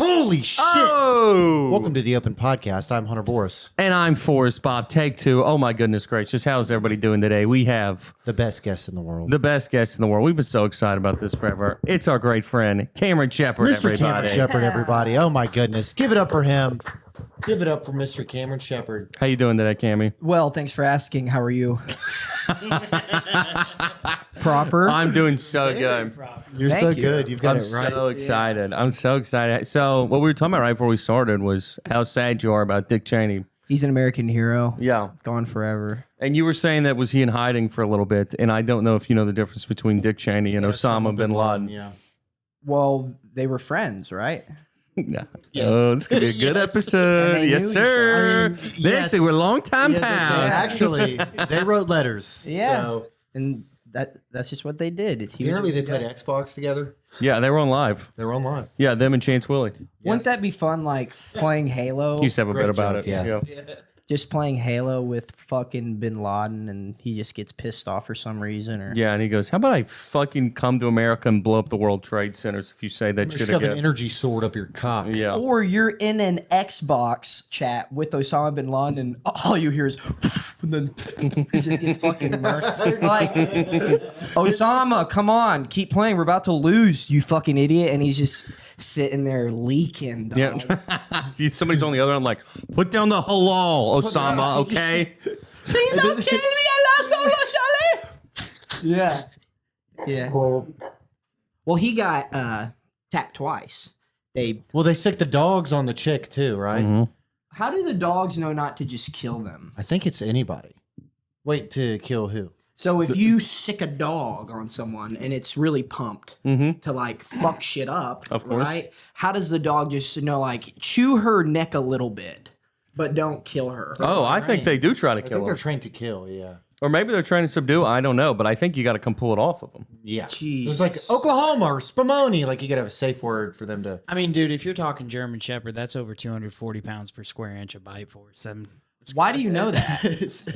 Holy shit! Oh! Welcome to the Open Podcast. I'm Hunter Boris. And I'm Forrest Bob. Take two. Oh my goodness gracious. How's everybody doing today? We have The best guest in the world. the best guest in the world. We've been so excited about this forever. It's our great friend, Camron Sheppard, Mr. everybody. Cameron Sheppard, everybody. Oh my goodness. Give it up for him. Give it up for Mr. Cameron Sheppard. How you doing today, Cammy? Well, thanks for asking. How are you? Proper. I'm doing so good. You're Thank so you. good. You've got I'm it right. so excited. I'm so excited. So what we were talking about right before we started was how sad you are about Dick Cheney. He's an American hero. Yeah. Gone forever. And you were saying that was he in hiding for a little bit. And I don't know if you know the difference between Dick Cheney and Osama bin Laden. Yeah. Well, they were friends, right? Yeah. Yes. Oh, this could be a good And episode. they Yes, knew each sir. other. I mean, They yes. actually were longtime Yes, pals. actually, they wrote letters. Yeah. So And that's just what they did. He was apparently a they good played guy. Xbox together. Yeah, they were on live. They were on live. Yeah, them and Chance Willie. Wouldn't that be fun, like playing Halo? He used to have a Great bit about joke, it. yeah. Just playing Halo with fucking bin Laden and he just gets pissed off for some reason. Or Yeah, and he goes, how about I fucking come to America and blow up the World Trade Centers if you say that shit Shove an again? energy sword up your cock. Yeah. Or you're in an Xbox chat with Osama bin Laden and all you hear is and then he just gets fucking murdered. It's like, Osama, come on, keep playing. We're about to lose, you fucking idiot. And he's just sitting there leaking. Dog. Yeah. See, somebody's on the other end like, put down the halal, Osama, okay? Please don't kill me, Allah solo, Charlie. Yeah. Yeah. Well, he got tapped twice. They. Well, they sick the dogs on the chick too, right? Mm-hmm. How do the dogs know not to just kill them? I think it's anybody. Wait to kill who? So if you sick a dog on someone and it's really pumped to like fuck shit up, Of course. right? How does the dog just know like chew her neck a little bit, but don't kill her? Oh, I think they do try to I think kill they're him. trained to kill, yeah. Or maybe they're trying to subdue. I don't know, but I think you got to come pull it off of them. Yeah. Jeez. There's like Oklahoma or Spumoni. Like you gotta have a safe word for them to. I mean, dude, if you're talking German Shepherd, that's over 240 pounds per square inch of bite force. Why do you know that?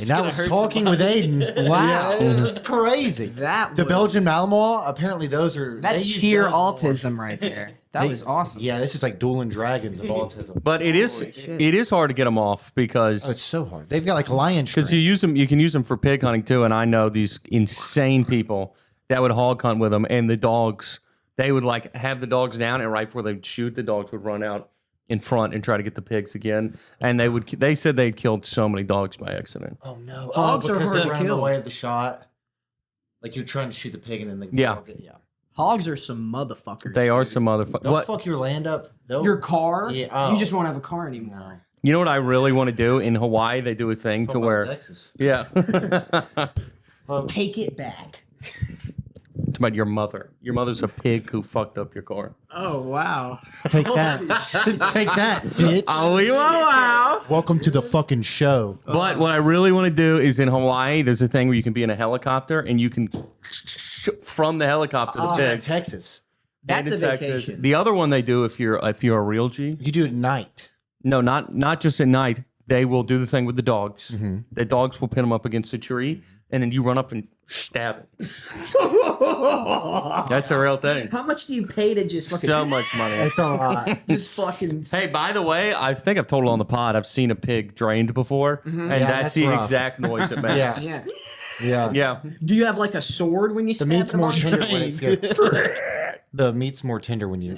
And I was talking with Aiden. Wow. Yeah, it was crazy. That The was- Belgian Malinois, apparently those are. That's they use sheer those more. autism right there. That They- was awesome. Yeah, this is like dueling dragons of autism. But it is hard to get them off Oh, because it's so hard. They've got like lion because string. you can use them for pig hunting too. And I know these insane people that would hog hunt with them, and the dogs they would like have the dogs down, and right before they shoot, the dogs would run out in front and try to get the pigs again. And they said they'd killed so many dogs by accident. Oh no! Hogs are because hard they to ran kill. away of the shot. Like you're trying to shoot the pig and then the Yeah. dog. Yeah. Hogs are some motherfuckers. They are some motherfuckers. They'll What fuck your land up. They'll, Your car, Yeah, oh. you just won't have a car anymore. you know what I really want to do in Hawaii? They do a thing to where Texas. yeah. Take it back. It's about your mother. Your mother's a pig who fucked up your car. Oh, wow. Take that. Take that, bitch. Oh, wow. Welcome to the fucking show. But what I really want to do is in Hawaii, there's a thing where you can be in a helicopter and you can from the helicopter to pigs. Texas. That's a into Texas. vacation. The other one they do if you're a real G. You do it at night. No, not just at night. They will do the thing with the dogs. Mm-hmm. The dogs will pin them up against a tree, and then you run up and stab it. That's a real thing. How much do you pay to just fucking So much money. It's a lot. just fucking Hey, by the way, I think I've told it on the pod. I've seen a pig drained before, and Yeah, that's that's the rough. exact noise it makes. Yeah. yeah. Yeah. Yeah. Do you have like a sword when you The stab meat's them more on tender the when it's good. The meat's more tender when you.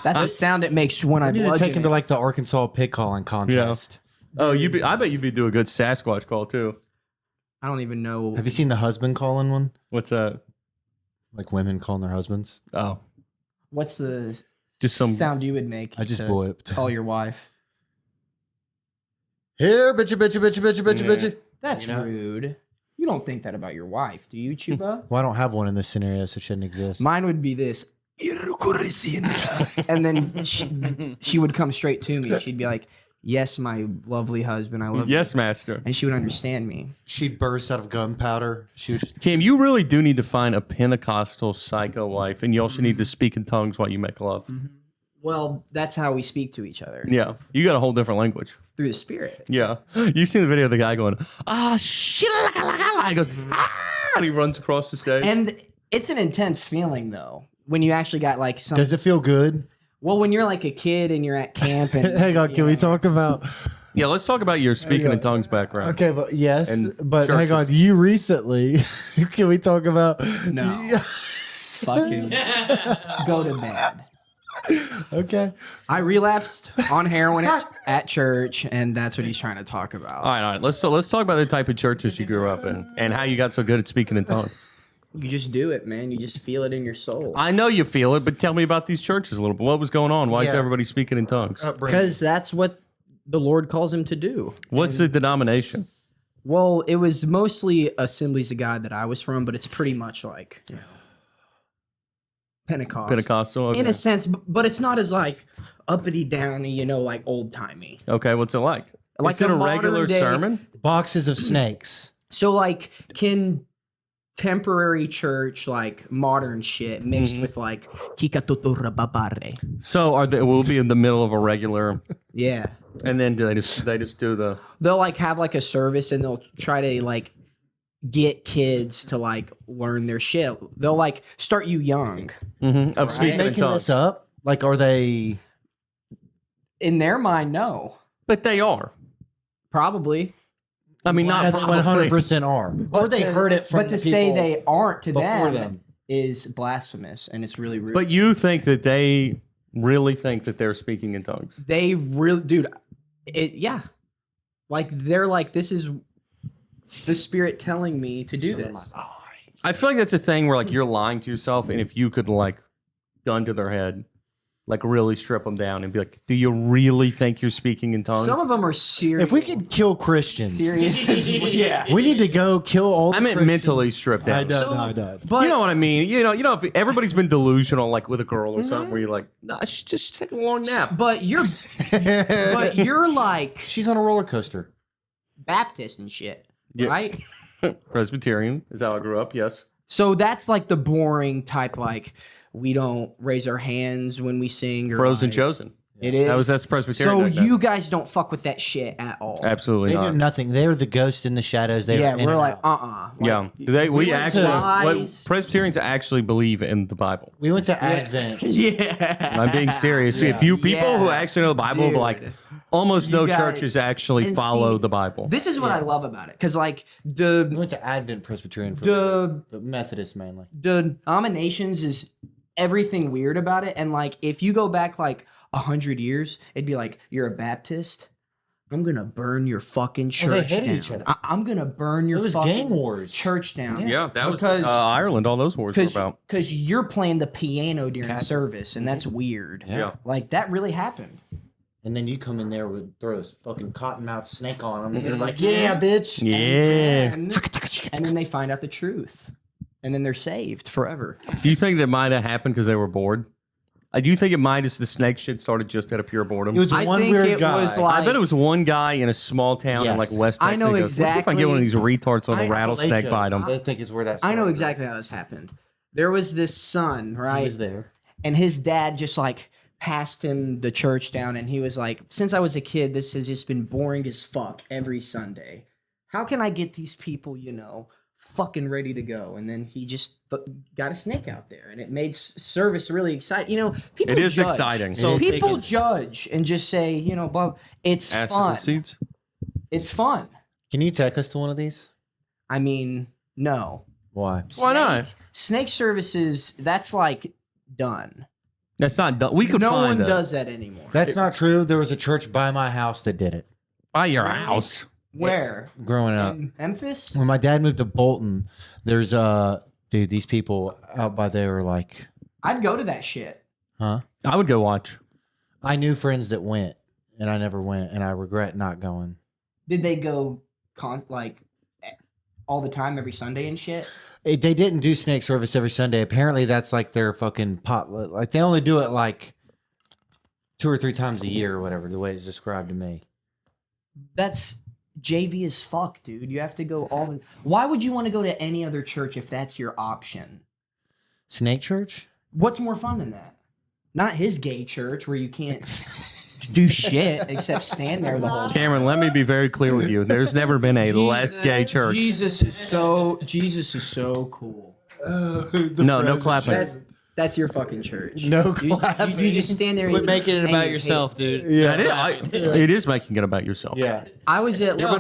That's the sound it makes when I I need to bludgeon take him to it. like the Arkansas pig calling contest. Oh, I bet you'd do a good Sasquatch call too. I don't even know. Have you seen the husband calling one? What's that? Like women calling their husbands? Oh, What's the just some. sound you would make I just to blipped. call your wife? Here, bitchy, bitchy, bitchy, bitchy, bitchy, Yeah. bitchy. That's You know? rude. You don't think that about your wife, do you, Chuba? Well, I don't have one in this scenario, so it shouldn't exist. Mine would be this. And then she would come straight to me. She'd be like, "Yes, my lovely husband, I love you." Yes, master. And she would understand me. She'd burst out of gunpowder. She would just. Cam, you really do need to find a Pentecostal psycho wife, and you also need to speak in tongues while you make love. Well, that's how we speak to each other, Yeah, you got a whole different language. through the spirit. Yeah, you've seen the video of the guy going, shit, he goes, and he runs across the stage. And it's an intense feeling, though. when you actually got like some. Does it feel good? Well, when you're like a kid and you're at camp and Hang on, can we talk about? Yeah, let's talk about your speaking in tongues background. Okay, but yes, And but hang on. churches. You recently, can we talk about? No. Fucking go to bed. Okay. I relapsed on heroin at church, and that's what he's trying to talk about. All right. Let's talk about the type of churches you grew up in and how you got so good at speaking in tongues. You just do it, man. You just feel it in your soul. I know you feel it, but tell me about these churches a little bit. What was going on? Why is Yeah. everybody speaking in tongues? Because that's what the Lord calls him to do. What's the denomination? Well, it was mostly Assemblies of God that I was from, but it's pretty much like, Pentecost. Pentecostal. Okay. In a sense, but it's not as like uppity downy, like old timey. Okay, what's it like? Like Is it a modern regular day- sermon? Boxes of snakes. So like, can temporary church like modern shit mixed with like kikatotora babare? So we'll be in the middle of a regular, Yeah. and then they just do the. They'll like have like a service and they'll try to like get kids to like learn their shit. They'll like start you young. Of speaking in Making tongues. this up? Like, are they? In their mind, no. But they are. Probably. I mean, not As probably. 100% are. Or they heard it from But to the say people they aren't to before them, them. is blasphemous and it's really rude. But you think that they really think that they're speaking in tongues? They really, dude, yeah. Like, they're like, this is the Spirit telling me to do this. I feel like that's a thing where like you're lying to yourself, and if you could like gun to their head, like really strip them down and be like, "Do you really think you're speaking in tongues?" Some of them are serious. If we could kill Christians, serious. Yeah. we need to go kill all. I the meant Christians. mentally stripped down. I don't know. I don't. But You know what I mean? You know, if everybody's been delusional, like with a girl or something, where you're like, "No, she's just taking a long nap." but you're like She's on a roller coaster. Baptist and shit, Yeah. right? Presbyterian is how I grew up. Yes. So that's like the boring type. Like, we don't raise our hands when we sing. Or Frozen like, chosen. It is. That's Presbyterian. So back then. you guys don't fuck with that shit at all. Absolutely They not. do nothing. They're the ghost in the shadows. They Yeah, are in we're and like, out. Yeah, we went actually to- Lies. Presbyterians actually believe in the Bible. We went to Advent. Yeah. I'm being serious. If you people who Yeah. actually know the Bible, Dude. like almost no You got it. churches actually And follow see, the Bible. This is what I love about it, because like We the went to Advent Presbyterian for the Methodist mainly. denominations is everything weird about it, and like if you go back like 100 years, it'd be like, you're a Baptist, I'm gonna burn your fucking Oh, they church hated down. each other. I'm gonna burn your It was fucking gang wars. church down. Yeah, that was Because- Ireland. All those wars were about. Because you're playing the piano during service, and that's weird. Yeah. Like that really happened. And then you come in there with throw a fucking cottonmouth snake on them, and you're like, "Yeah, bitch." Yeah. And then they find out the truth, and then they're saved forever. Do you think that might have happened because they were bored? I do think it might have the snake shit started just out of pure boredom. It was I one think weird it guy. was like- I bet it was one guy in a small town in like Yes. West I Texas. know He goes, "Let's see if I can get one of these retards on a rattlesnake bite him." I think is where that. I know started. exactly how this happened. There was this son, He right? was there. And his dad just like passed him the church down, and he was like, since I was a kid, this has just been boring as fuck every Sunday. How can I get these people, fucking ready to go? And then he just got a snake out there, and it made service really exciting. People It is judge. exciting. So People tickets. judge and just say, blah. It's Asses fun. and seeds. It's fun. Can you take us to one of these? I mean, no. Why? Why not? Snake services, that's like done. That's not done. We could No find one it. does that anymore. That's not true. There was a church by my house that did it By your house. Where? growing up. In Memphis? When my dad moved to Bolton, there's dude, these people out by there were like, I'd go to that shit. huh? I would go watch. I knew friends that went, and I never went, and I regret not going. Did they go all the time, every Sunday and shit? They didn't do snake service every Sunday. Apparently, that's like their fucking pot. Like they only do it like 2 or 3 times a year or whatever. The way it's described to me. That's JV as fuck, dude. You have to go all the. Why would you want to go to any other church if that's your option? Snake church? What's more fun than that? Not his gay church where you can't do shit except stand there the whole time. Cameron, let me be very clear with you. There's never been a less gay church. Jesus is so cool. No clapping. That's your fucking church. No You clapping. just stand there. Quit and making it and about you yourself, hate. dude. It is making it about yourself. Yeah. I was at. You ever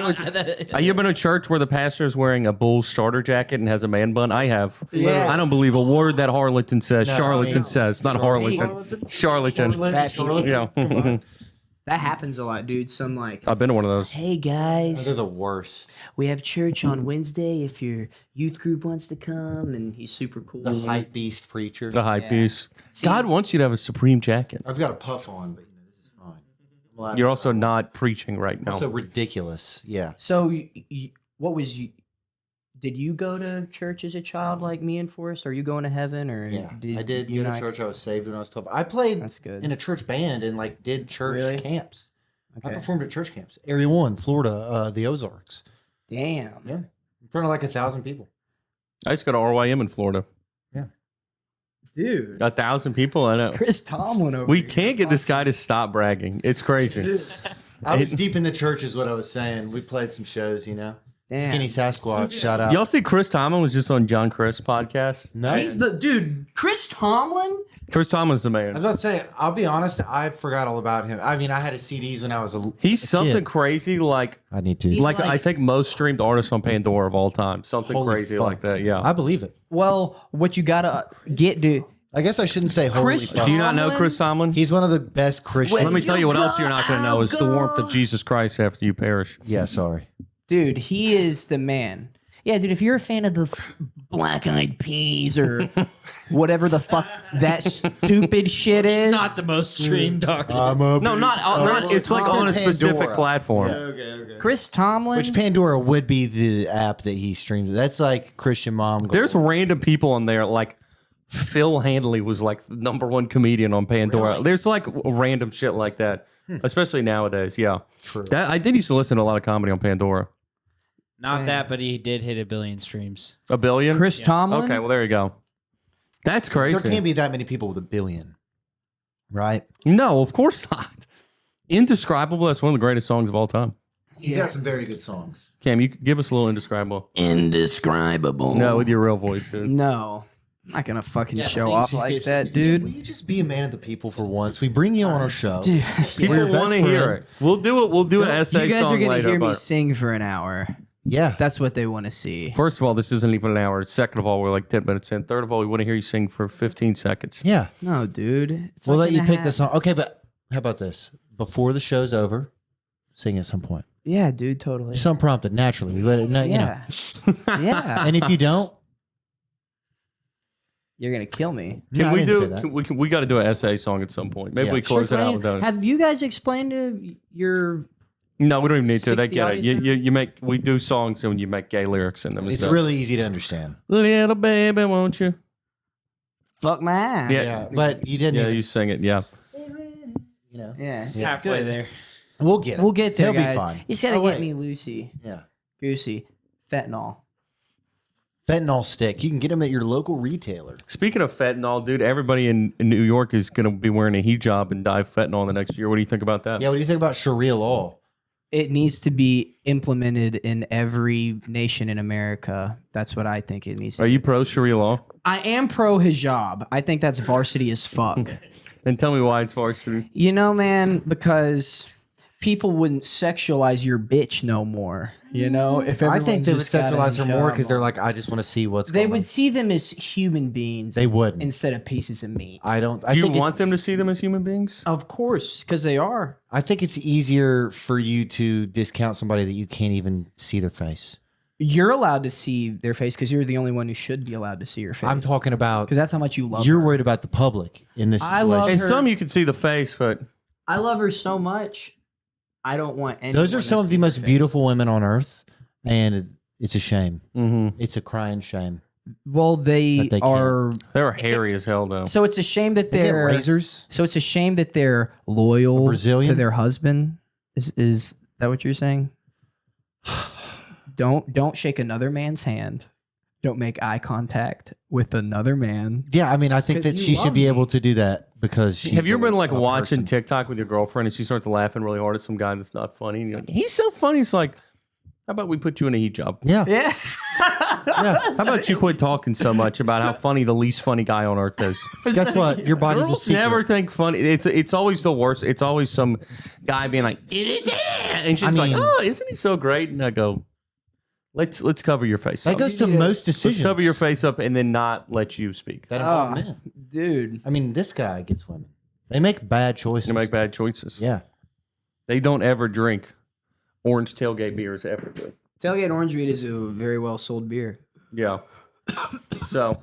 been to a church where the pastor is wearing a bull starter jacket and has a man bun? I have. Yeah. I don't believe a word that harlatan says. No, Charlatan I mean- says, not harlatan. Charlatan. Yeah. That happens a lot, dude. Some like, I've been to one of those. hey guys, They're the worst. we have church on Wednesday. If your youth group wants to come, and he's super cool. The hype beast preacher. The hype Yeah. piece. See- God wants you to have a Supreme jacket. I've got a puff on, but this is fine. I'm allowed- You're also not preaching right now. so ridiculous. Yeah. So, what was you? Did you go to church as a child like me and Forrest? Are you going to heaven or? Yeah. I did you go and to I- church. I was saved when I was 12. I played That's good. in a church band and like did church Really? camps. I Okay. performed at church camps. Area 1, Florida, the Ozarks. Damn. Yeah. In front of like 1,000 people. I used to go to RYM in Florida. Dude. 1,000 people. I know. Chris Tomlin over We here. can't get this guy to stop bragging. It's crazy. I was deep in the church is what I was saying. We played some shows, Damn. Skinny Sasquatch, shout out. Y'all see Chris Tomlin was just on John Chris podcast? No. He's the dude. Chris Tomlin. Chris Tomlin's the I was man. about to say, I'll be honest, I forgot all about him. I mean, I had his CDs when I was a He's a something kid. crazy like I need to. He's like like- I think most streamed artists on Pandora of all time. Something Holy crazy fuck. like that. Yeah. I believe it. Well, what you gotta get, dude. I guess I shouldn't say holy Chris- fuck. Do you not know Tomlin? Chris Tomlin? He's one of the best Christian. Let me tell you what else you're not going to know is the warmth go. of Jesus Christ after you perish. Yeah, sorry. Dude, he is the man. Yeah, dude, if you're a fan of the Black Eyed Peas or whatever the fuck that stupid shit is. Not the most streamed artist. No, not it's like on a specific Pandora. platform. Chris Tomlin. Which Pandora would be the app that he streams. That's like Christian Mom. Gold. There's random people on there like Phil Handley was like the #1 comedian on Pandora. Really? There's like random shit like that, especially nowadays. Yeah, True. That I did used to listen to a lot of comedy on Pandora. Not that, but he did hit 1 billion streams. 1 billion. Chris Tomlin. Okay, well there you go. That's crazy. There can't be that many people with 1 billion, right? No, of course not. Indescribable. That's one of the greatest songs of all time. He's got some very good songs. Cam, you could give us a little Indescribable. Indescribable. No, with your real voice, dude. No. I'm not gonna fucking Yeah, show sing off like seriously. that, Will dude. you just be a man of the people for once? We bring you on our show. People your best want to hear friend. it. We'll do it. We'll do an essay You guys song are gonna later. hear me but- sing for an hour. Yeah. That's what they want to see. First of all, this isn't even an hour. Second of all, we're like 10 minutes in. Third of all, we want to hear you sing for 15 seconds. Yeah. No, dude. It's We'll not let you gonna pick happen. the song. Okay, but how about this? Before the show's over, sing at some point. Yeah, dude, totally. Just unprompted, naturally. We let it, you know. Yeah. Yeah. And if you don't, You're gonna kill me. no, Can I we didn't say do? that. We got to do an essay song at some point. Maybe Yeah. we close it out with that. Have you guys explained to your? No, we don't even need to. They 60 get it. audience You, member? you make. We do songs and you make gay lyrics in them. and It's stuff. really easy to understand. Little baby, won't you? Fuck my ass. Yeah. But you didn't. Yeah, even, you sing it. Yeah. you know. Yeah. Halfway there. We'll get it. We'll get there, He'll guys. be fine. You just gotta Oh, get wait. me Lucy, Yeah. Goosey, fentanyl. Fentanyl stick. You can get them at your local retailer. Speaking of fentanyl, dude, everybody in New York is going to be wearing a hijab and dye fentanyl the next year. What do you think about that? Yeah. What do you think about Sharia law? It needs to be implemented in every nation in America. That's what I think it needs to Are be. you pro Sharia law? I am pro hijab. I think that's varsity as fuck. And tell me why it's varsity. You know, man, because people wouldn't sexualize your bitch no more. You know, if I everyone think they would just got a sexualize her more hijab because they're on. like, I just want to see what's They going on. would see them as human beings. They wouldn't. instead of pieces of meat. I don't. I Do you think want it's- them to see them as human beings? Of course, because they are. I think it's easier for you to discount somebody that you can't even see their face. You're allowed to see their face because you're the only one who should be allowed to see your face. I'm talking about. because that's how much you love You're her. worried about the public in this I situation. love And her. some you can see the face, but I love her so much. I don't want any. Those are some of the most beautiful women on earth, and it's a shame. It's a crying shame. Well, they, That they can't. are. they were hairy as hell, though. So it's a shame that They get they're. razors. So it's a shame that they're loyal Brazilian? to their husband. Is that what you're saying? Don't shake another man's hand. Don't make eye contact with another man. Yeah, I mean, I think 'Cause that you she should love be me. able to do that because she's Have you ever been like a watching person. TikTok with your girlfriend and she starts laughing really hard at some guy that's not funny? And you're like, he's so funny. It's like, how about we put you in a hijab? Yeah. Yeah. How about you quit talking so much about how funny the least funny guy on earth is? Guess what? Your body's a Girls secret. never think funny. It's always the worst. It's always some guy being like, and she's like, oh, isn't he so great? And I go, let's cover your face. That up. goes to most Let's decisions. cover your face up and then not let you speak. That involve men. Dude. I mean, this guy gets women. They make bad choices. They make bad choices. Yeah. They don't ever drink orange tailgate beers ever. Do. Tailgate Orange Reed is a very well sold beer. Yeah. So.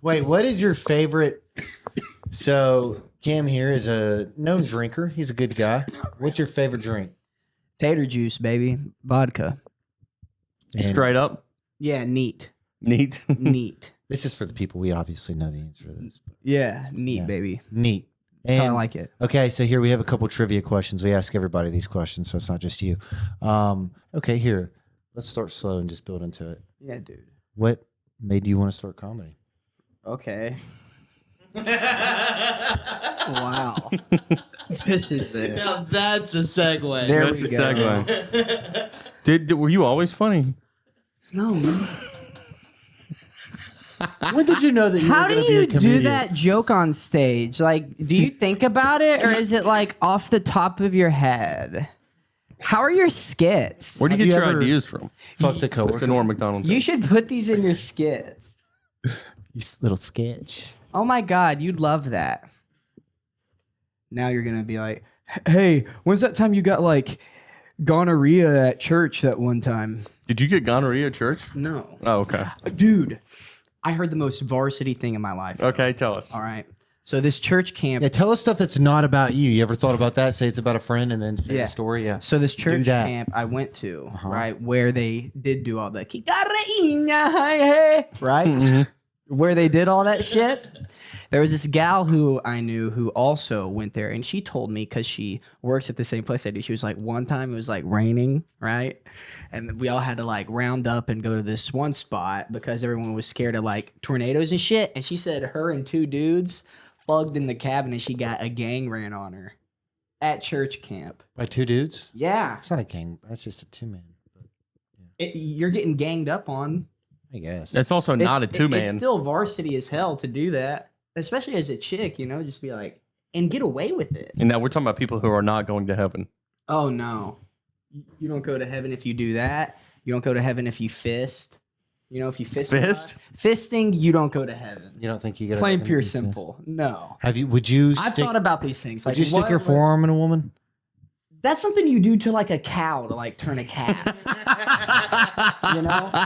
Wait, what is your favorite? So Cam here is a known drinker. He's a good guy. What's your favorite drink? Tater juice, baby. Vodka. Straight up. Yeah, neat. Neat. Neat. This is for the people. We obviously know the answer to this. Yeah, neat, Yeah. baby. Neat. That's how I And- like it. Okay, so here we have a couple trivia questions. We ask everybody these questions, so it's not just you. Okay, here. Let's start slow and just build into it. Yeah, dude. What made you want to start comedy? Okay. Wow. This is it. Now that's a segue. There That's we a go. segue. Were you always funny? No, man. When did you know that you How were do going to be you a comedian? do that joke on stage? Like, do you think about it or is it like off the top of your head? How are your skits? Where do you Have get you your ever- ideas from? Fuck the What's the coworker. Norm McDonald? You should put these in your skits. You little sketch. Oh my God, you'd love that. Now you're going to be like, hey, when's that time you got like gonorrhea at church that one time? Did you get gonorrhea at church? No. Oh, okay. Dude, I heard the most varsity thing in my life. Okay, tell us. All right. So this church camp. Yeah, tell us stuff that's not about you. You ever thought about that? Say it's about a friend and then say Yeah. the story? Yeah. So this church that. camp I went to, right, where they did do all the right, where they did all that shit. There was this gal who I knew who also went there, and she told me because she works at the same place I do. She was like, one time it was like raining, right, and we all had to like round up and go to this one spot because everyone was scared of like tornadoes and shit. And she said her and two dudes plugged in the cabin, and she got a gang ran on her at church camp. By two dudes? Yeah. It's not a gang. That's just a two-man. You're getting ganged up on. I guess. That's also not a It's two-man. still varsity as hell to do that, especially as a chick, you know, just be like, and get away with it. And now we're talking about people who are not going to heaven. Oh, no. You don't go to heaven if you do that. You don't go to heaven if you fist. You know, if you fist. Fist? Fisting, you don't go to heaven. You don't think you get Plain, pure, simple. No. Have you? Would you I've stick? thought about these things. Would you stick your forearm in a woman? That's something you do to like a cow to like turn a calf. You know?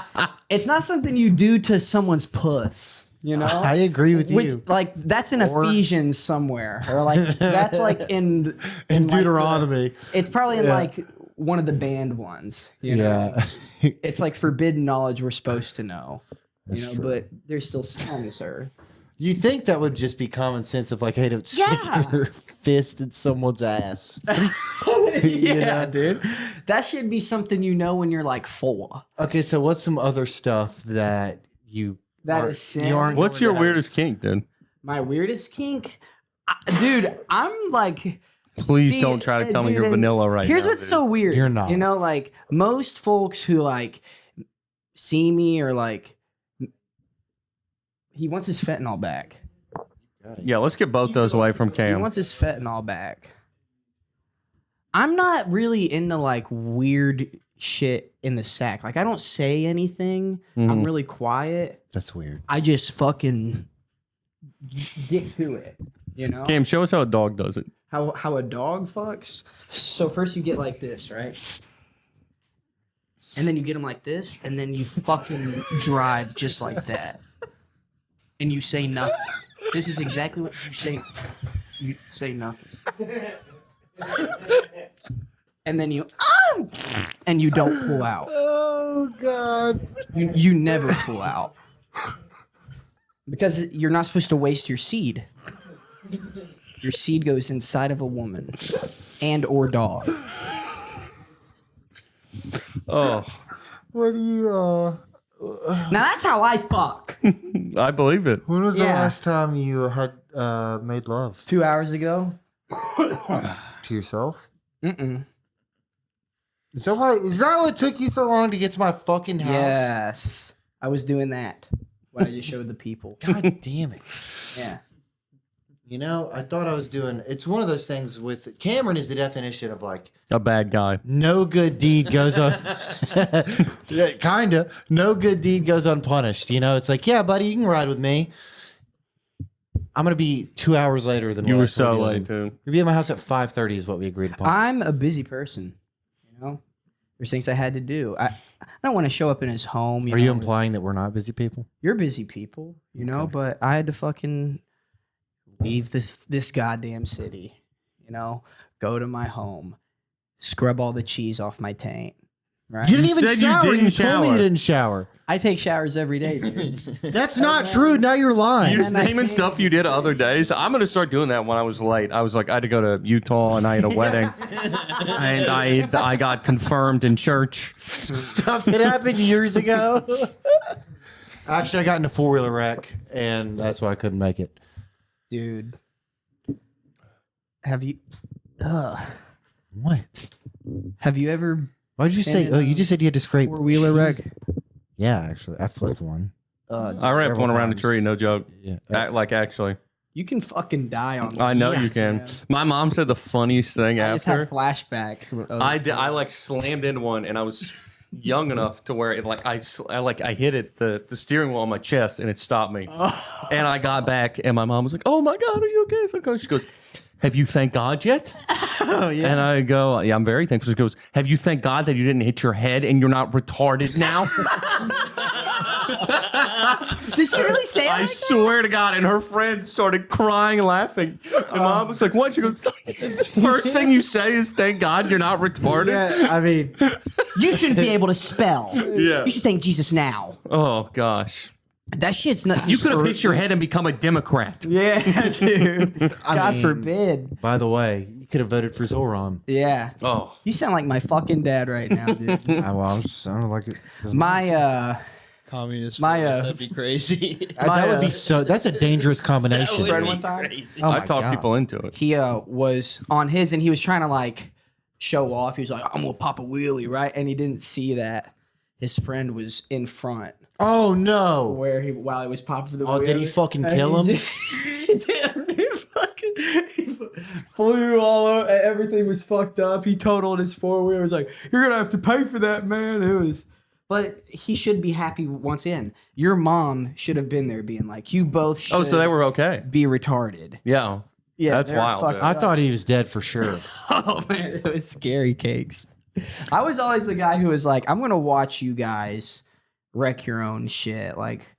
It's not something you do to someone's puss. You know? I agree with Which, you. like, that's in Or- Ephesians somewhere, or like that's like in In like, Deuteronomy. it's probably in Yeah. like one of the banned ones. You know? Yeah. It's like forbidden knowledge we're supposed to know. That's You know, true. but there's still sin on this earth. You think that would just be common sense of like, hey, don't stick Yeah. your fist in someone's ass. Yeah, know? dude. That should be something you know when you're like 4. Okay, so what's some other stuff that you That aren't- is sin. you aren't What's going your to weirdest kink, dude? My weirdest kink? Dude, I'm like... Please See, don't try to tell me dude, you're and vanilla right Here's now. what's dude. so weird. You're not. You know, like most folks who like see me or like he wants his fentanyl back. Yeah, let's get both those away from He Cam. wants his fentanyl back. I'm not really into like weird shit in the sack. Like I don't say anything. I'm Mhm. really quiet. That's weird. I just fucking get to it. You know? Cam, show us how a dog does it. How a dog fucks. So first you get like this, right? And then you get him like this, and then you fucking drive just like that. And you say nothing. This is exactly what you say. You say nothing. And then you and you don't pull out. Oh God. You never pull out. Because you're not supposed to waste your seed. Your seed goes inside of a woman and or dog. Oh, What do you Now that's how I fuck. I believe it. when was the Yeah. last time you had made love 2 hours ago. to yourself? Mm-mm. Is that why? Is that what took you so long to get to my fucking house? Yes. I was doing that when I just showed the people. God damn it. Yeah. You know, I thought I was doing. It's one of those things with Cameron is the definition of like A bad guy. no good deed goes on. Yeah, kinda. No good deed goes unpunished. You know, it's like, yeah, buddy, you can ride with me. I'm gonna be 2 hours later than You what I were told so you I was late, gonna- too. You'll be at my house at 5:30 is what we agreed upon. I'm a busy person. You know, there's things I had to do. I don't want to show up in his home. Are you know. implying that we're not busy people? You're busy people, you know, Okay. but I had to fucking leave this goddamn city, you know, go to my home, scrub all the cheese off my taint, right? You didn't even said you shower. didn't told me you shower. didn't shower. I take showers every day, dude. That's not true. Now you're lying. You're just And I naming can't- stuff you did other days. I'm gonna start doing that when I was late. I was like, I had to go to Utah and I had a wedding, and I got confirmed in church. Stuff that happened years ago. Actually, I got in a 4-wheeler wreck, and that's why I couldn't make it. Dude. Have you What? have you ever Why'd you say? Oh, you just said you had to scrape 4-wheeler wreck? Yeah, actually, I flipped one. I wrapped Several one around a times. tree. No joke. Yeah. Like actually, You can fucking die on I know this, you can. man. My mom said the funniest thing I just after. had flashbacks. With I did. I like slammed into one, and I was young enough to where it like I hit it the steering wheel on my chest, and it stopped me. And I got back, and my mom was like, "Oh my god, are you okay?" So she goes, "Have you thanked God yet?" Oh yeah. And I go, "Yeah, I'm very thankful." She goes, "Have you thanked God that you didn't hit your head and you're not retarded now?" Did she really say I that? swear to God. And her friend started crying and laughing. And mom was like, "What?" She goes, "First thing you say is thank God you're not retarded." Yeah, I mean, You shouldn't be able to spell. Yeah. You should thank Jesus now. Oh gosh. That shit's not. You could have hit your head and become a Democrat. Yeah, dude. God mean- forbid. by the way, you could have voted for Zoran. Yeah. Oh. You sound like my fucking dad right now, dude. Well, I was sounded like it. My Communist. My, rules, that'd be crazy. That would be so. That's a dangerous combination. Fred one time. Crazy. Oh I my talked God. people into it. he was on his and he was trying to like show off. He was like, I'm gonna pop a wheelie, right? And he didn't see that his friend was in front Oh no! where while he was popping the wheelie. Oh, did he fucking And kill he him? He did. He fucking he flew all over. Everything was fucked up. He totaled his 4-wheeler. He was like, "You're gonna have to pay for that, man." It was. But he should be happy once in. Your mom should have been there being like, you both should Oh, so they were okay. be retarded. Yeah. Yeah, That's they're wild, fucked dude. I up. thought he was dead for sure. Oh, man, it was scary cakes. I was always the guy who was like, I'm going to watch you guys wreck your own shit. Like,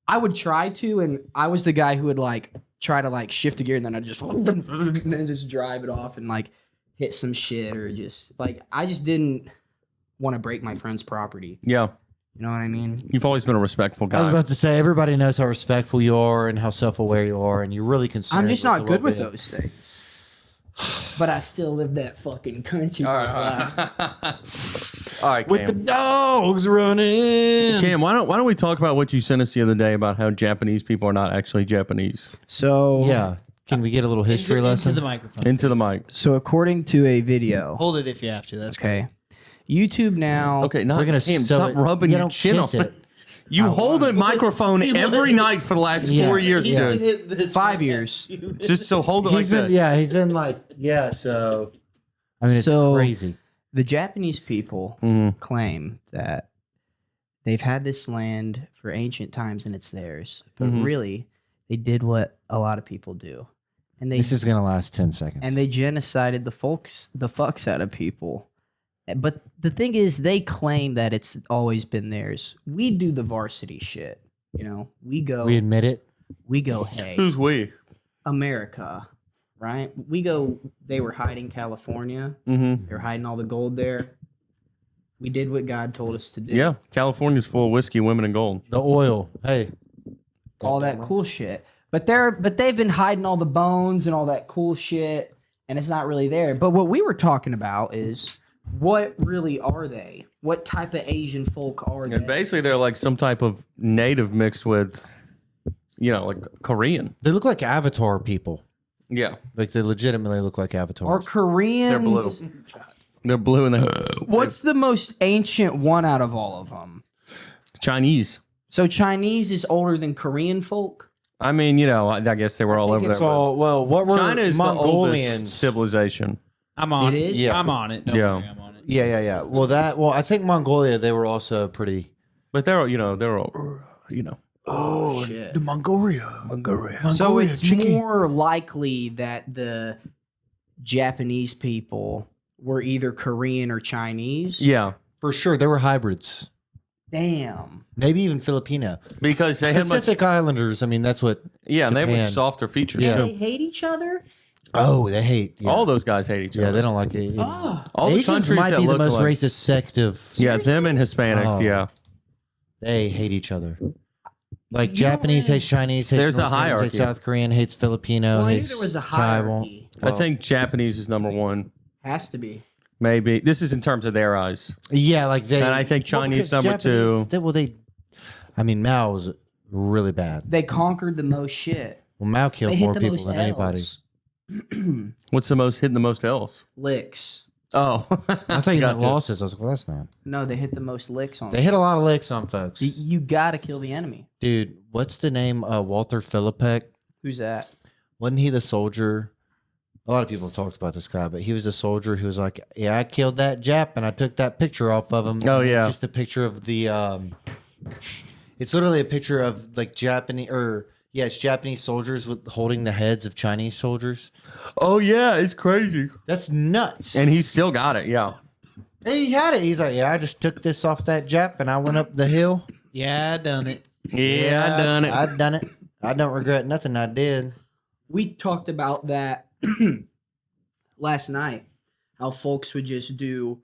I would try to, and I was the guy who would like try to like shift a gear and then I'd just, and then just drive it off and like hit some shit or just like, I just didn't want to break my friend's property. Yeah. You know what I mean? You've always been a respectful I was guy. about to say everybody knows how respectful you are and how self-aware you are, and you're really concerned. I'm just with not the good with well-being. those things. But I still live that fucking country. All life. right. All right, With the Cam. dogs running. Cam, why don't we talk about what you sent us the other day about how Japanese people are not actually Japanese? So Yeah. Can we get a little history lesson? Into the microphone. Into the please. mic. So according to a video, Hold it if you have to. That's okay, YouTube now. Okay, not We're gonna Cam, sew stop it. rubbing You your don't chin kiss on it. it. You hold a microphone every night for the last Yeah. 4 years, Yeah. dude. 5 years. Just so hold it like He's been, this. yeah, he's been like, yeah. So, I mean, it's So- crazy. The Japanese people Mhm. claim that they've had this land for ancient times and it's theirs, but Mhm. really, they did what a lot of people do, and they This is gonna last 10 seconds. and they genocided the fucks out of people. But the thing is, they claim that it's always been theirs. We do the varsity shit. You know, we go, we admit it. hey, Who's we? America, right? We go, they were hiding California. Mm-hmm. They were hiding all the gold there. We did what God told us to do. Yeah, California's full of whiskey, women, and gold. The oil. Hey, All that cool shit. But they've been hiding all the bones and all that cool shit, and it's not really there. But what we were talking about is, what really are they? What type of Asian folk are they? And basically, they're like some type of native mixed with, like Korean. they look like Avatar people. Yeah. Like they legitimately look like Avatar. Are Koreans? They're blue. They're blue and they What's the most ancient one out of all of them? Chinese. So Chinese is older than Korean folk? I mean, I guess they were all over It's there. but all well. What were China is the oldest Mongolians? civilization. I'm on It it. is? Yeah. I'm on it. Don't Yeah. worry, I'm on it. Yeah. Well, I think Mongolia. They were also pretty. But they're all. Oh, Shit. the Mongolia. So it's more likely that the Japanese people were either Korean or Chinese? Yeah, For sure, they were hybrids. Damn. Maybe even Filipino. because they had much. Pacific Islanders. I mean, that's what. Yeah, and they have Japan. much softer features Yeah. They too. hate each other? Oh, they hate. Yeah. All those guys hate each Yeah, other. they don't like it. Oh. All the Asians countries might that be the look most like, racist sect of. Yeah, them and Hispanics. Oh. Yeah, They hate each other. Like You Japanese know, hates Chinese, hates There's a North Koreans, hates hierarchy. South Korean, hates Filipino, Well, I knew hates there was a Taiwan. hierarchy. I think Japanese is number one. Has to be. Maybe this is in terms of their eyes. Yeah, like they. And I think Chinese because number two. I mean, Mao was really bad. They conquered the most shit. Well, Mao They killed hit more the people most than anybody. L's. What's the most hitting the most L's? Licks. Oh, I think you meant Gotcha. losses. I was like, well, that's not. No, they hit the most licks on They hit a lot of licks on folks. You gotta kill the enemy. Dude, what's the name? Walter Philippek. Who's that? Wasn't he the soldier? A lot of people have talked about this guy, but he was the soldier who was like, yeah, I killed that Jap and I took that picture off of him. Oh, And yeah. It's just a picture of the, it's literally a picture of like it's Japanese soldiers with holding the heads of Chinese soldiers. oh yeah, it's crazy. That's nuts. And he still got it. Yeah. And he had it. He's like, yeah, I just took this off that Jap and I went up the hill. Yeah, I done it. Yeah, I done it. I done it. I don't regret nothing I did. We talked about that last night. How folks would just do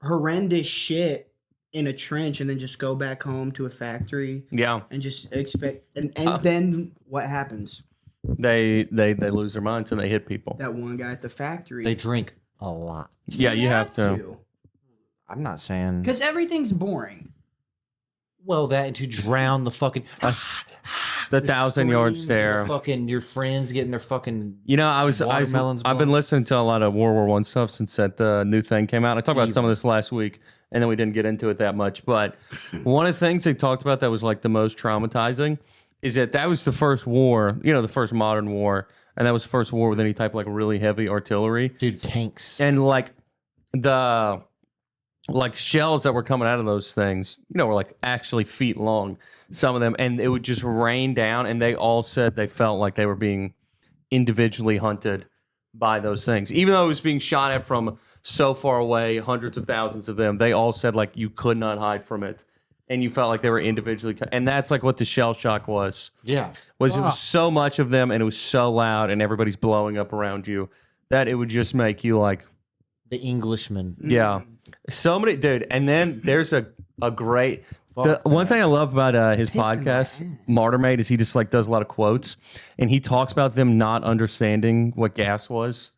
horrendous shit in a trench and then just go back home to a factory Yeah, and just expect and then what happens? they lose their minds and they hit people. That one guy at the factory. They drink a lot. Yeah, you have to. I'm not saying. Because everything's boring. Well, that and to drown the fucking. The 1,000-yard stare. Fucking your friends getting their fucking. I've Watermelons been blown. listening to a lot of World War I stuff since that new thing came out. I talked about some of this last week, and then we didn't get into it that much. But one of the things they talked about that was like the most traumatizing is that was the first war, the first modern war, and that was the first war with any type of like really heavy artillery. Dude, tanks. And like the shells that were coming out of those things, were like actually feet long, some of them, and it would just rain down. And they all said they felt like they were being individually hunted by those things, even though it was being shot at from so far away, hundreds of thousands of them. They all said like you could not hide from it, and you felt like they were individually. And that's like what the shell shock was. Yeah. It was so much of them, and it was so loud, and everybody's blowing up around you that it would just make you like. The Englishman. Yeah. So many, dude. And then there's a great. Fuck One thing I love about his Piss in my podcast, ass. Martyrmade, is he just like does a lot of quotes, and he talks about them not understanding what gas was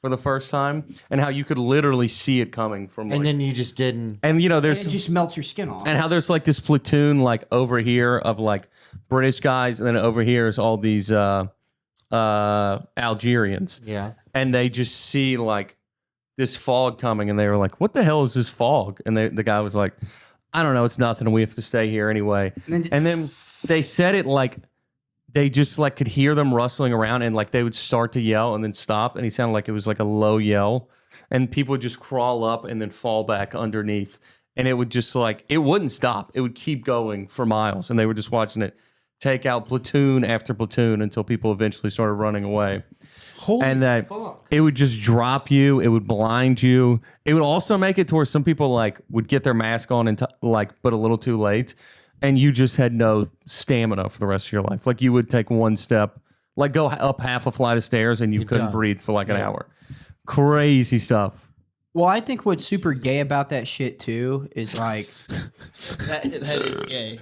for the first time, and how you could literally see it coming from. Like, And then you just didn't. and And there's it just melts your skin off. and how there's like this platoon like over here of like British guys, and then over here is all these Algerians, Yeah. and they just see like this fog coming, and they were like, "What the hell is this fog?" And the guy was like, "I don't know, it's nothing. We have to stay here anyway." And And then they said it like they just like could hear them rustling around, and like they would start to yell and then stop, and he sounded like it was like a low yell, and people would just crawl up and then fall back underneath, and it would just like it wouldn't stop. It would keep going for miles, and they were just watching it take out platoon after platoon until people eventually started running away. Holy And that fuck. it would just drop you. It would blind you. It would also make it to where some people like would get their mask on and but a little too late, and you just had no stamina for the rest of your life. Like you would take one step, like go up half a flight of stairs, and you couldn't done. breathe for like an hour. Crazy stuff. well, I think what's super gay about that shit too is like That is gay.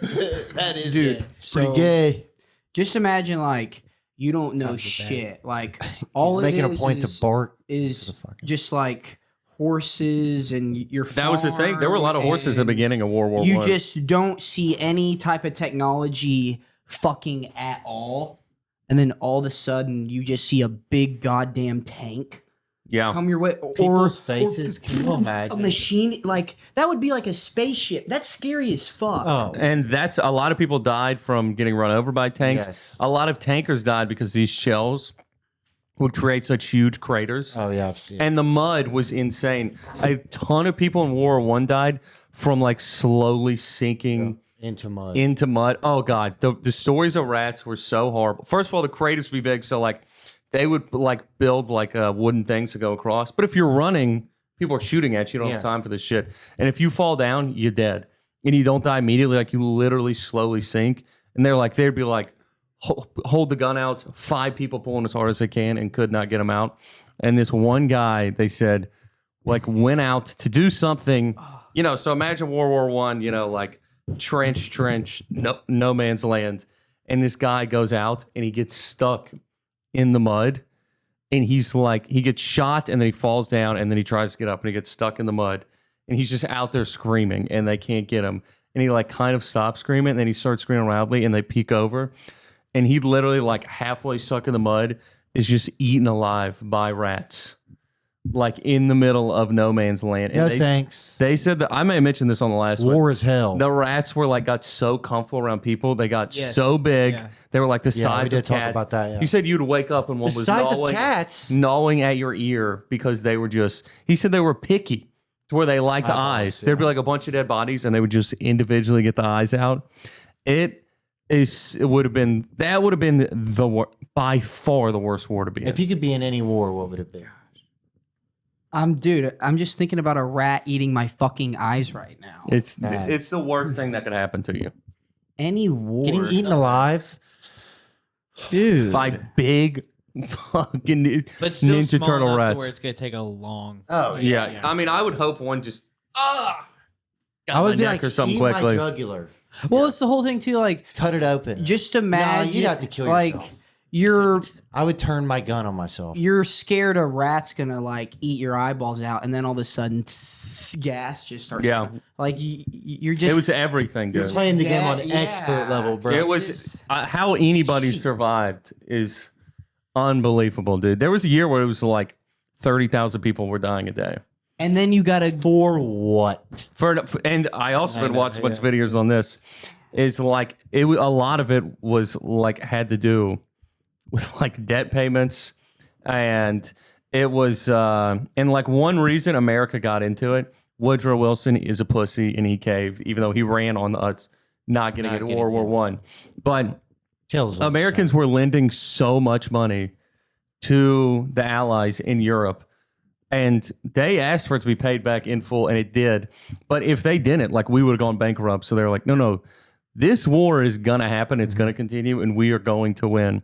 That is Dude. gay. It's pretty So- gay. just imagine like you don't know That's the shit. Like all He's it making a is point is, to bark. is the fucking- just like horses and your That was the thing. There were a lot of horses at the beginning of World War You I. just don't see any type of technology fucking at all. And then all of a sudden you just see a big goddamn tank Yeah. come your way, People's faces. Can you a imagine? machine like that would be like a spaceship. That's scary as fuck. Oh, And that's a lot of people died from getting run over by tanks. Yes. A lot of tankers died because these shells would create such huge craters. oh yeah, I've seen it. And the mud was insane. A ton of people in World War I died from like slowly sinking Into mud. into mud. Oh God, the stories of rats were so horrible. First of all, the craters would be big, so like they would like build like wooden things to go across. But if you're running, people are shooting at you. You don't have Yeah. time for this shit. And if you fall down, you're dead. And you don't die immediately. Like you literally slowly sink. And they'd be like, hold the gun out. 5 people pulling as hard as they can and could not get them out. And this one guy, they said, like went out to do something. You know, so imagine World War One. You know, like trench, no man's land. And this guy goes out and he gets stuck in the mud, and he's like, he gets shot and then he falls down and then he tries to get up and he gets stuck in the mud, and he's just out there screaming and they can't get him. And he like kind of stops screaming and then he starts screaming loudly and they peek over, and he literally like halfway stuck in the mud is just eaten alive by rats, like in the middle of no man's land. And no thanks. they said that, I may have mentioned this on the last one. War is hell. The rats were like got so comfortable around people. They got Yes. so big. Yeah. They were like the Yeah, we size did of talk cats. about that, yeah. You said you'd wake up and one The was size of gnawing, cats. gnawing at your ear because they were just. He said they were picky to where they liked the Eyeballs, eyes. There'd be yeah. like a bunch of dead bodies and they would just individually get the eyes out. It would have been by far the worst war to be in. If you could be in any war, what would it be? I'm just thinking about a rat eating my fucking eyes right now. It's Bad. it's the worst thing that could happen to you. Any war, Getting eaten alive. dude. By big fucking But still Ninja small Turtle enough rats. to where it's gonna take a long. Oh Yeah. I mean, I would hope one just got I would my be neck like, or something eat my quickly. jugular. Well, it's the whole thing too. Like, Cut it open. just imagine. you'd have to kill like, yourself. I would turn my gun on myself. You're scared a rat's gonna like eat your eyeballs out, and then all of a sudden, gas just starts. Yeah. Like you're just. It was everything, You're dude. playing the game on Yeah. expert level, bro. It was how anybody survived is unbelievable, dude. There was a year where it was like 30,000 people were dying a day. and then you gotta. For what? And I also been know, watching a bunch of yeah. videos on this. Is like a lot of it was like had to do with like debt payments, and it was and like one reason America got into it. Woodrow Wilson is a pussy and he caved, even though he ran on us not getting into World War One. But Kills them. Americans were lending so much money to the Allies in Europe, and they asked for it to be paid back in full, and it did. But if they didn't, like we would have gone bankrupt. So they were like, no, this war is gonna happen. It's gonna continue, and we are going to win.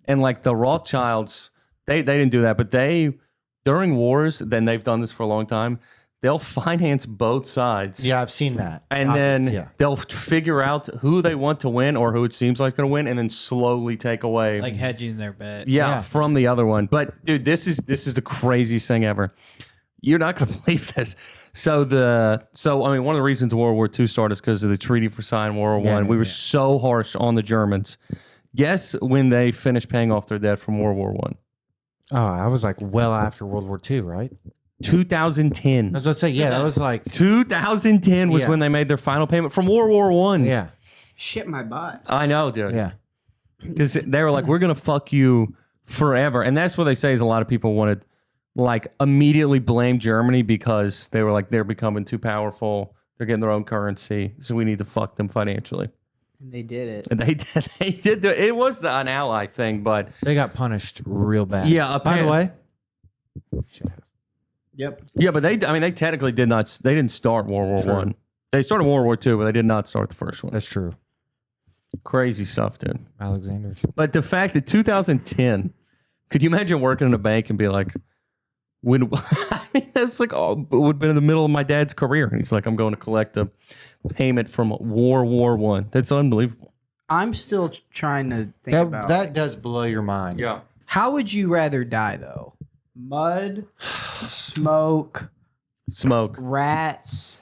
And like the Rothschilds, they didn't do that, but they during wars, then they've done this for a long time. They'll finance both sides. Yeah, I've seen that. And then they'll figure out who they want to win or who it seems like going to win, and then slowly take away, Like hedging their bet. from the other one. But dude, this is the craziest thing ever. You're not going to believe this. So I mean, one of the reasons World War II started is because of the Treaty for Sign World War One. We were so harsh on the Germans. Guess when they finished paying off their debt from World War One? Oh, I was like well after World War II, right? 2010. I was going to say, yeah, that was like, 2010 was Yeah. when they made their final payment from World War One. yeah, Shit my butt. I know, dude. yeah. Because they were like, we're going to fuck you forever. And that's what they say is a lot of people wanted, like, immediately blame Germany because they were like, they're becoming too powerful. They're getting their own currency. So we need to fuck them financially. And they did it. And they did. It was an ally thing, but They got punished real bad. Yeah, By the way, Yep. yeah, but they technically did not, they didn't start World War One. They started World War II, but they did not start the first one. that's true. Crazy stuff, dude. Alexander. But the fact that 2010, could you imagine working in a bank and be like, when I mean, that's like, oh, it would have been in the middle of my dad's career. And he's like, I'm going to collect a payment from World War One. That's unbelievable. I'm still trying to think about That does blow your mind. Yeah. how would you rather die though? Mud, smoke, Smoke. rats.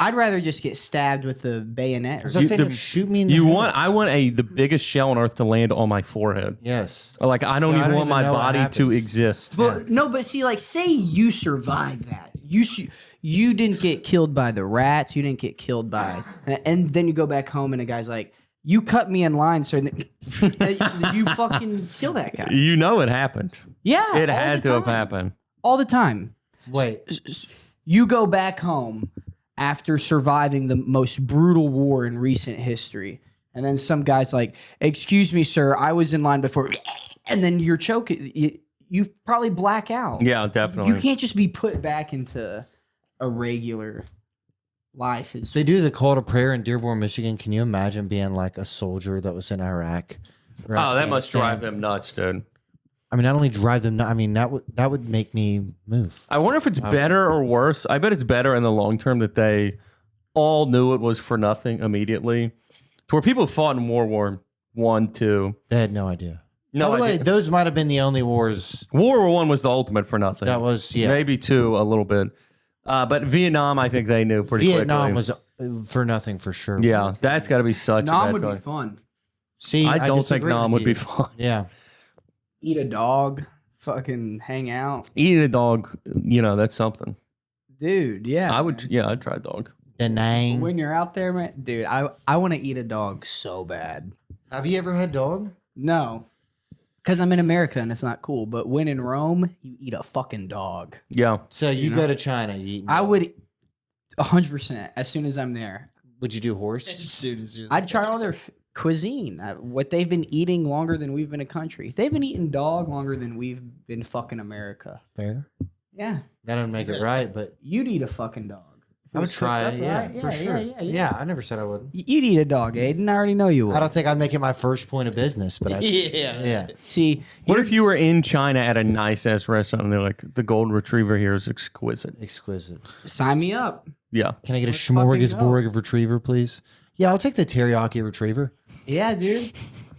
I'd rather just get stabbed with the bayonet. So shoot me in the head. I want the biggest shell on earth to land on my forehead. Yes. Like I don't So I even don't want even my know what body to happens. exist. But no, but see, like, say you survive that. You didn't get killed by the rats. You didn't get killed by, and then you go back home and the guy's like, "You cut me in line, sir." You fucking kill that guy. You know it happened. Yeah, It all had the to have time. happened. All the time. Wait. You go back home after surviving the most brutal war in recent history, and then some guy's like, "Excuse me, sir, I was in line before," and then you're choking. You probably black out. Yeah, definitely. You can't just be put back into a regular life. They do the call to prayer in Dearborn, Michigan. Can you imagine being like a soldier that was in Iraq? or Oh, that must Afghanistan? drive them nuts, dude. I mean, not only drive them. I mean, that would make me move. I wonder if it's better or worse. I bet it's better in the long term that they all knew it was for nothing immediately. To where people fought in World War One, Two. They had no idea. No By the way, idea. those might have been the only wars. World War One was the ultimate for nothing. That was Maybe two a little bit, but Vietnam, I think they knew pretty Vietnam quickly. was for nothing for sure. Yeah, that's got to be such a Nam bad would be feeling. fun. See, I don't think disagree Nam with would be you. fun. Yeah. Eat a dog, fucking hang out, Eating a dog, that's something. dude. Yeah, I'd try a dog. Da Nang. when you're out there, man, dude. I want to eat a dog so bad. Have you ever had dog? No, because I'm in America and it's not cool. But when in Rome, you eat a fucking dog. Yeah, So you know? go to China. You eat I dog. would 100% as soon as I'm there. Would you do horse? soon as you're I'd try all their cuisine. What they've been eating longer than we've been a country. They've been eating dog longer than we've been fucking America. Fair. Yeah, That doesn't make it right, but you'd eat a fucking dog. If it I would was try cooked it. up Yeah, right. for sure. Yeah. I never said I wouldn't. You'd eat a dog, Aiden. I already know you would. I don't think I'd make it my first point of business, but I, yeah. See, What if you were in China at a nice ass restaurant and they're like, the golden retriever here is exquisite? Exquisite. sign me up. Yeah. Can I get a Let's fucking smorgasbord of retriever, please? Yeah, I'll take the teriyaki retriever. Yeah, dude.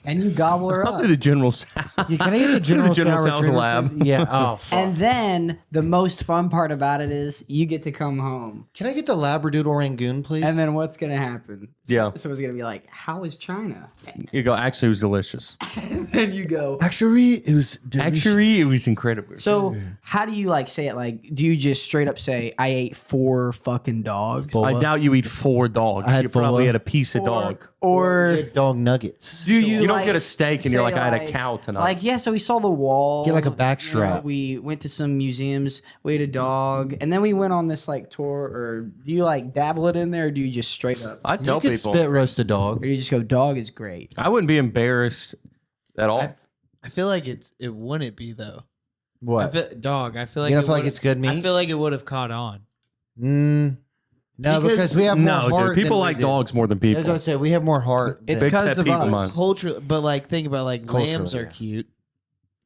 And you gobble her I'll up. do the General Tso's. Yeah, can I get the General General Tso's Tso's retriever, lab. please? Yeah. Oh, fuck. And then the most fun part about it is you get to come home. Can I get the Labradoodle Rangoon, please? And then what's going to happen? Yeah. Someone's going to be like, how is China? You go, actually, it was delicious. And then you go, Actually, it was delicious. Actually, it was incredible. so how do you like say it? Like, do you just straight up say, I ate 4 fucking dogs? Full- I doubt you eat 4 dogs. I had You probably full- had a piece of dog. Or Get dog nuggets. do you You don't like, get a steak and you're say, like, I had a cow tonight. Like, yeah, so we saw the wall. Get like a you know, backstrap. we went to some museums, we ate a dog, and then we went on this like tour. Or do you like dabble it in there, or do you just straight up? I tell You could people, spit roast a dog. Or you just go, dog is great. I wouldn't be embarrassed at all. I feel like it wouldn't be though. What? I feel like You don't it feel like would've- it's good meat? I feel like it would have caught on. No, because we have more no, heart. dude, people than we like do. dogs more than That's people. what I said. We have more heart. It's than- Big because pet of peeve of us. mine. Culture, but like think about like Cultural, lambs are yeah. cute.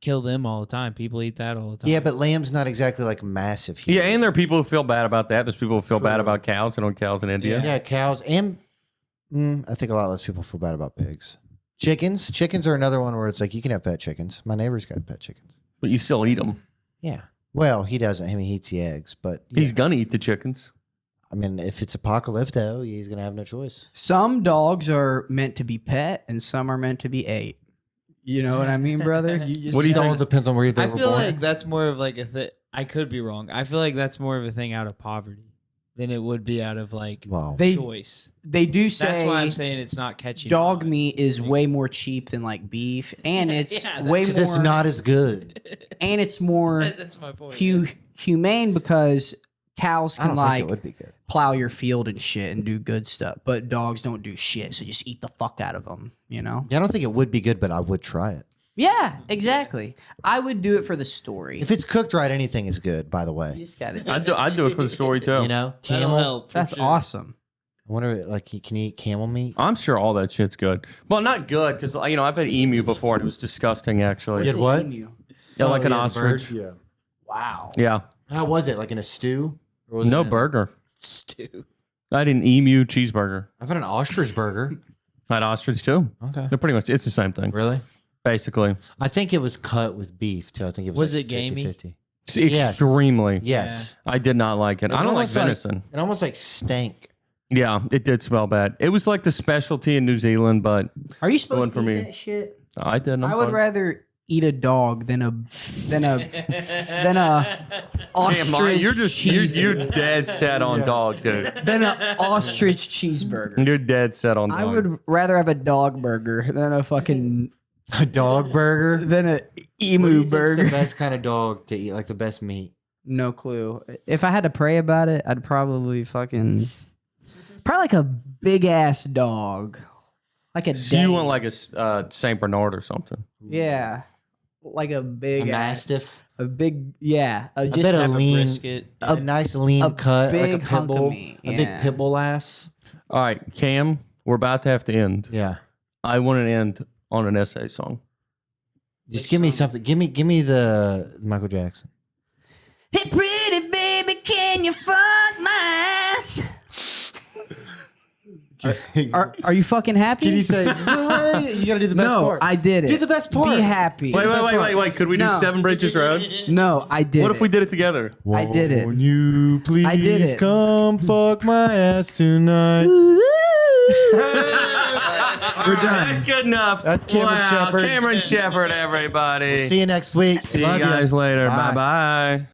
Kill them all the time. People eat that all the time. yeah, but lamb's not exactly like massive. Yeah, Here. and there are people who feel bad about that. There's people who feel bad about cows and on cows in India. Yeah, cows and I think a lot less people feel bad about pigs. Chickens are another one where it's like you can have pet chickens. My neighbor's got pet chickens. But you still eat them. Yeah. Well, he doesn't. I mean, he eats the eggs, but yeah. He's gonna eat the chickens. I mean, if it's apocalypto, he's gonna have no choice. Some dogs are meant to be pet, and some are meant to be ate. You know what I mean, brother? You just What do you It all think? depends on where they I were feel born. like that's more of like a thing. I could be wrong. I feel like that's more of a thing out of poverty than it would be out of like Wow. They choice. they do say That's why I'm saying it's not catching. dog on. meat is way more cheap than like beef, and it's Yeah, that's way more. Because it's not as good. and it's more That's my point. humane because cows I can don't think like it would be good. plow your field and shit and do good stuff, but dogs don't do shit. So just eat the fuck out of them. You know? Yeah, I don't think it would be good, but I would try it. Yeah, exactly. I would do it for the story. If it's cooked right, anything is good. By the you way, just got it. I'd do it for the story too. you know, That'll camel. help. for That's sure. awesome. I wonder, like, can you eat camel meat? I'm sure all that shit's good. Well, not good because I've had emu before and it was disgusting actually. did what? Emu. Yeah, like Oh, an yeah, the ostrich. bird? Yeah. Wow. Yeah. How was it? Like in a stew? Or was No it in a- burger. Stew. I had an emu cheeseburger. I've had an ostrich burger. I had ostrich too. Okay. They're pretty much it's the same thing Really? basically. I think it was cut with beef too. I think it was. Was like it gamey? 50-50. It's Yes. extremely. Yes. I did not like it. I don't like venison. It almost like stank. Yeah, it did smell bad. It was like the specialty in New Zealand, but Are you supposed for to eat me. that shit? I didn't. I would rather eat a dog than a ostrich. Damn, Mike, you're cheese- you're dead set on dog, dude. than an ostrich cheeseburger. You're dead set on dog. I would rather have a dog burger than a fucking A dog burger. than a What do emu you think's burger. the best kind of dog to eat? Like the best meat. No clue. If I had to pray about it, I'd probably like a big ass dog, like a. So you Dane. want like a Saint Bernard or something? Yeah, like a A big ass, mastiff. a big yeah. A Just bit Have of a lean. brisket. A nice lean a cut, like a big pit hunk of bull. meat, A yeah. big pit bull ass. All right, Cam, we're about to have to end. Yeah. I want to end on an essay song. Just give me something. Give me the Michael Jackson. Hey, pretty baby, can you fuck my ass? Are you fucking happy? Can you say? You gotta do the best no? part. I did it. Do the best part. Be happy. Wait. Could we do No. Seven Bridges Road? No, I did. What if we did it together? I did it. Won't you please I did it. come fuck my ass tonight? We're done. That's good enough. That's Camron Sheppard. Cameron Sheppard, everybody. See you next week. See Love you ya. guys later. Bye. Bye bye.